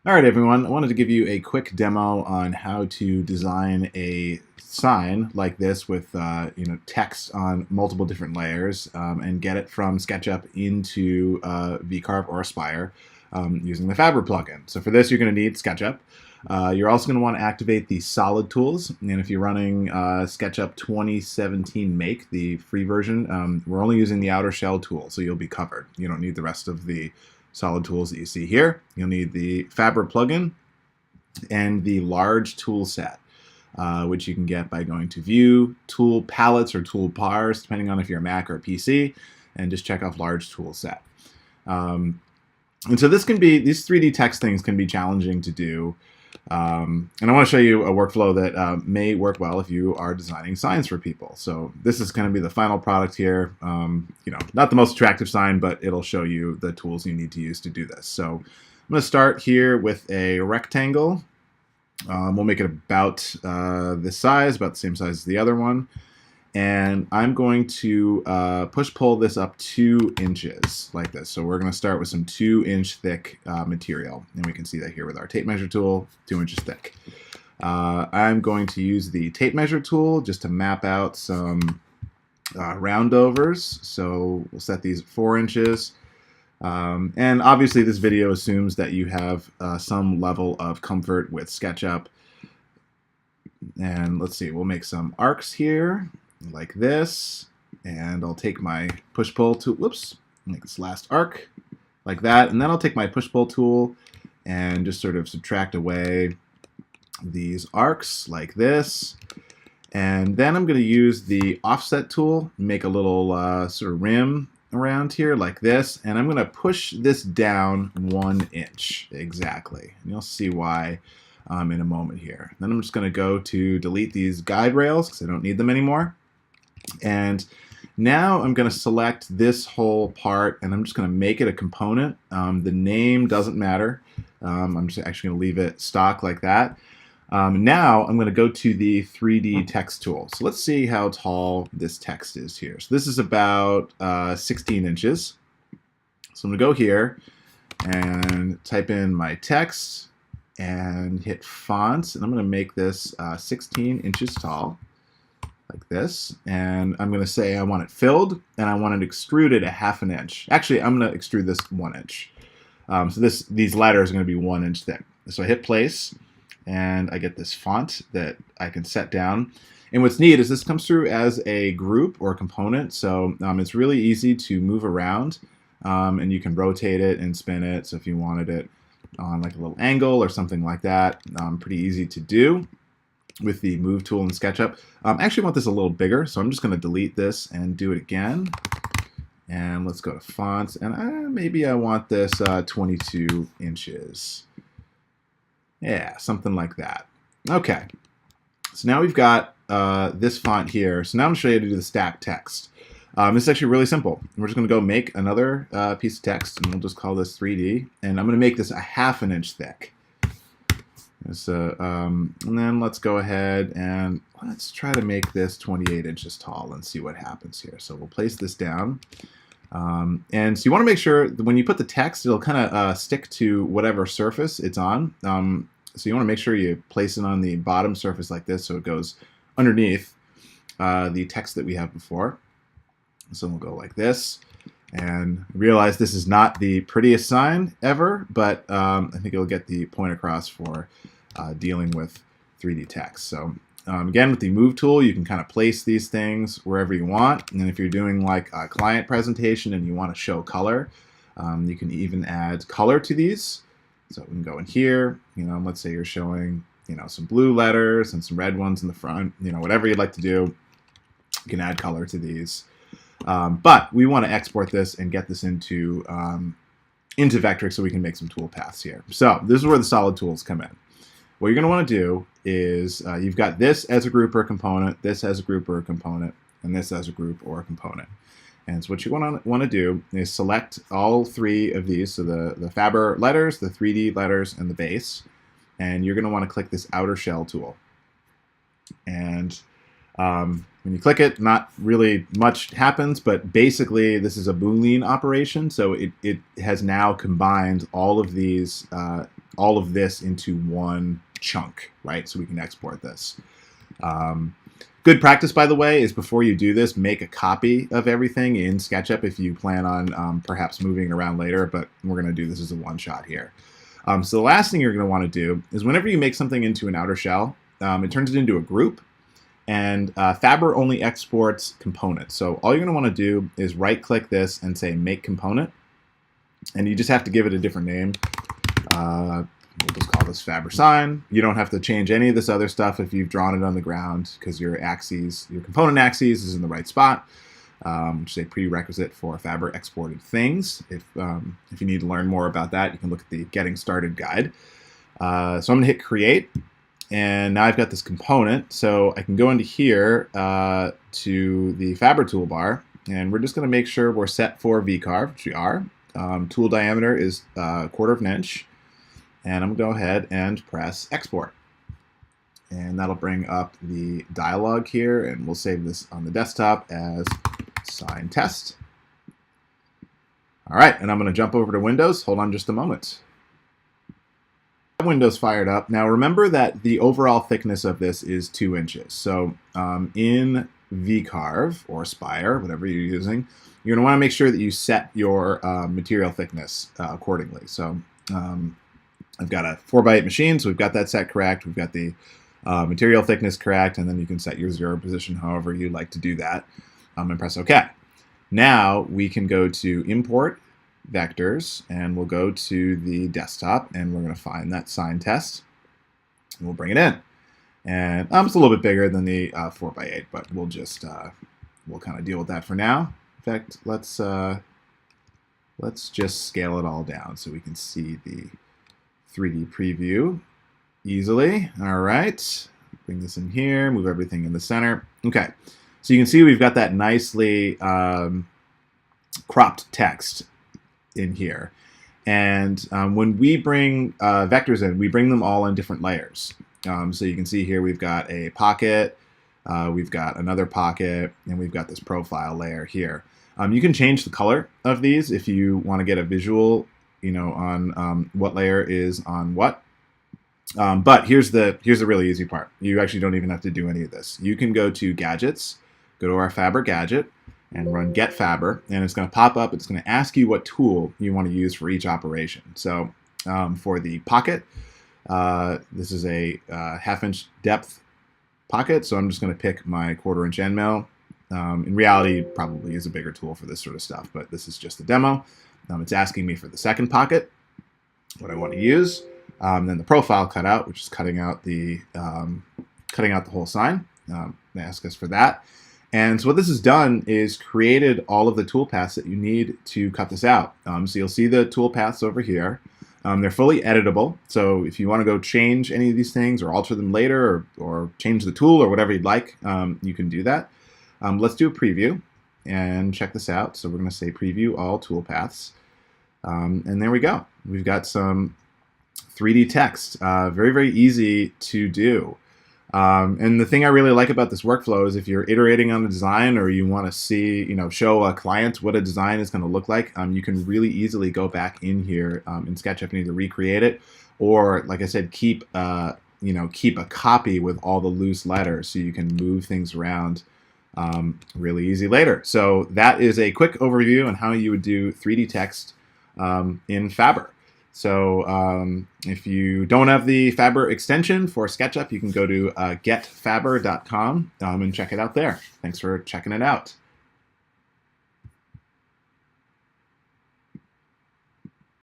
All right, everyone. I wanted to give you a quick demo on how to design a sign like this with text on multiple different layers and get it from SketchUp into VCarve or Aspire using the Fabber plugin. So for this, you're going to need SketchUp. You're also going to want to activate the solid tools. And if you're running SketchUp 2017 Make, the free version, we're only using the outer shell tool, so you'll be covered. You don't need the rest of the solid tools that you see here. You'll need the Fabber plugin and the large tool set, which you can get by going to View, Tool Palettes, or Tool Bars, depending on if you're a Mac or a PC, and just check off Large Tool Set. And so these 3D text things can be challenging to do. And I want to show you a workflow that may work well if you are designing signs for people. So this is going to be the final product here. Not the most attractive sign, but it'll show you the tools you need to use to do this. So I'm going to start here with a rectangle. We'll make it about this size, about the same size as the other one. And I'm going to push-pull this up 2 inches like this. So we're going to start with some 2-inch thick material. And we can see that here with our tape measure tool, 2 inches thick. I'm going to use the tape measure tool just to map out some roundovers. So we'll set these at 4 inches. And obviously this video assumes that you have some level of comfort with SketchUp. And let's see, we'll make some arcs here like this, and I'll take my push-pull tool, make this last arc like that, and then I'll take my push-pull tool and just sort of subtract away these arcs like this, and then I'm going to use the offset tool, make a little sort of rim around here like this, and I'm going to push this down 1 inch exactly, and you'll see why in a moment here. Then I'm just going to go to delete these guide rails because I don't need them anymore. And now I'm going to select this whole part and I'm just going to make it a component. The name doesn't matter. I'm just actually going to leave it stock like that. Now I'm going to go to the 3D text tool. So let's see how tall this text is here. So this is about 16 inches. So I'm going to go here and type in my text and hit fonts. And I'm going to make this 16 inches tall, like this, and I'm going to say I want it filled and I want it extruded 1/2 inch. Actually, I'm going to extrude this 1 inch. So these letters are going to be 1 inch thick. So I hit place and I get this font that I can set down. And what's neat is this comes through as a group or component, so it's really easy to move around, and you can rotate it and spin it. So if you wanted it on like a little angle or something like that, pretty easy to do with the move tool in SketchUp. I actually want this a little bigger, so I'm just going to delete this and do it again. And let's go to fonts, and maybe I want this 22 inches. Yeah, something like that. Okay, so now we've got this font here. So now I'm going to show you how to do the stack text. This is actually really simple. We're just going to go make another piece of text, and we'll just call this 3D. And I'm going to make this 1/2 inch thick. So, and then let's go ahead and let's try to make this 28 inches tall and see what happens here. So we'll place this down. And so you want to make sure that when you put the text, it'll kind of stick to whatever surface it's on. So you want to make sure you place it on the bottom surface like this so it goes underneath the text that we have before. So we'll go like this. And realize this is not the prettiest sign ever, but I think it'll get the point across for dealing with 3D text. So again, with the move tool, you can kind of place these things wherever you want. And then if you're doing like a client presentation and you want to show color, you can even add color to these. So we can go in here, let's say you're showing, some blue letters and some red ones in the front, whatever you'd like to do, you can add color to these. But we want to export this and get this into Vectric so we can make some tool paths here. So this is where the solid tools come in. What you're going to want to do is you've got this as a group or a component, this as a group or a component, and this as a group or a component. And so what you want to do is select all 3 of these, so the Fabber letters, the 3D letters, and the base. And you're going to want to click this outer shell tool. And when you click it, not really much happens, but basically this is a Boolean operation, so it has now combined all of these all of this into one chunk, right? So we can export this. Good practice, by the way, is before you do this, make a copy of everything in SketchUp if you plan on perhaps moving around later, but we're going to do this as a one-shot here. So the last thing you're going to want to do is whenever you make something into an outer shell, it turns it into a group, and Fabber only exports components. So all you're going to want to do is right-click this and say Make Component, and you just have to give it a different name. We'll just call this Fabber sign. You don't have to change any of this other stuff if you've drawn it on the ground because your component axes is in the right spot, which is a prerequisite for Fabber exported things. If you need to learn more about that, you can look at the Getting Started guide. So I'm going to hit Create, and now I've got this component. So I can go into here to the Fabber toolbar, and we're just going to make sure we're set for V-carve, which we are. Tool diameter is 1/4 of an inch. And I'm going to go ahead and press Export. And that'll bring up the dialog here, and we'll save this on the desktop as Sign Test. All right, and I'm going to jump over to Windows. Hold on just a moment. Windows fired up. Now remember that the overall thickness of this is 2 inches. So in V-carve or Spire, whatever you're using, you're going to want to make sure that you set your material thickness accordingly. So I've got a 4x8 machine, so we've got that set correct. We've got the material thickness correct, and then you can set your 0 position however you like to do that, and press OK. Now we can go to Import Vectors, and we'll go to the desktop, and we're going to find that sign test, and we'll bring it in. And it's a little bit bigger than the 4x8, but we'll just we'll kind of deal with that for now. In fact, let's just scale it all down so we can see the 3D preview easily. All right, bring this in here, move everything in the center. Okay, so you can see we've got that nicely cropped text in here. And when we bring vectors in, we bring them all in different layers. So you can see here we've got a pocket, we've got another pocket, and we've got this profile layer here. You can change the color of these if you want to get a visual, on what layer is on what. But here's the really easy part. You actually don't even have to do any of this. You can go to Gadgets, go to our Fabber gadget, and run Get Fabber, and it's going to pop up. It's going to ask you what tool you want to use for each operation. So for the pocket, this is a 1/2 inch depth pocket, so I'm just going to pick my 1/4 inch end mill. In reality, probably is a bigger tool for this sort of stuff, but this is just a demo. It's asking me for the second pocket, what I want to use. Then the profile cutout, which is cutting out the whole sign. They ask us for that. And so what this has done is created all of the toolpaths that you need to cut this out. So you'll see the toolpaths over here. They're fully editable. So if you want to go change any of these things or alter them later or change the tool or whatever you'd like, you can do that. Let's do a preview and check this out. So we're going to say preview all toolpaths. And there we go. We've got some 3D text. Very, very easy to do. And the thing I really like about this workflow is if you're iterating on a design or you want to see, show a client what a design is going to look like, you can really easily go back in here in SketchUp and either recreate it or, like I said, keep a copy with all the loose letters so you can move things around really easy later. So that is a quick overview on how you would do 3D text in Fabber. So if you don't have the Fabber extension for SketchUp, you can go to getfabber.com and check it out there. Thanks for checking it out.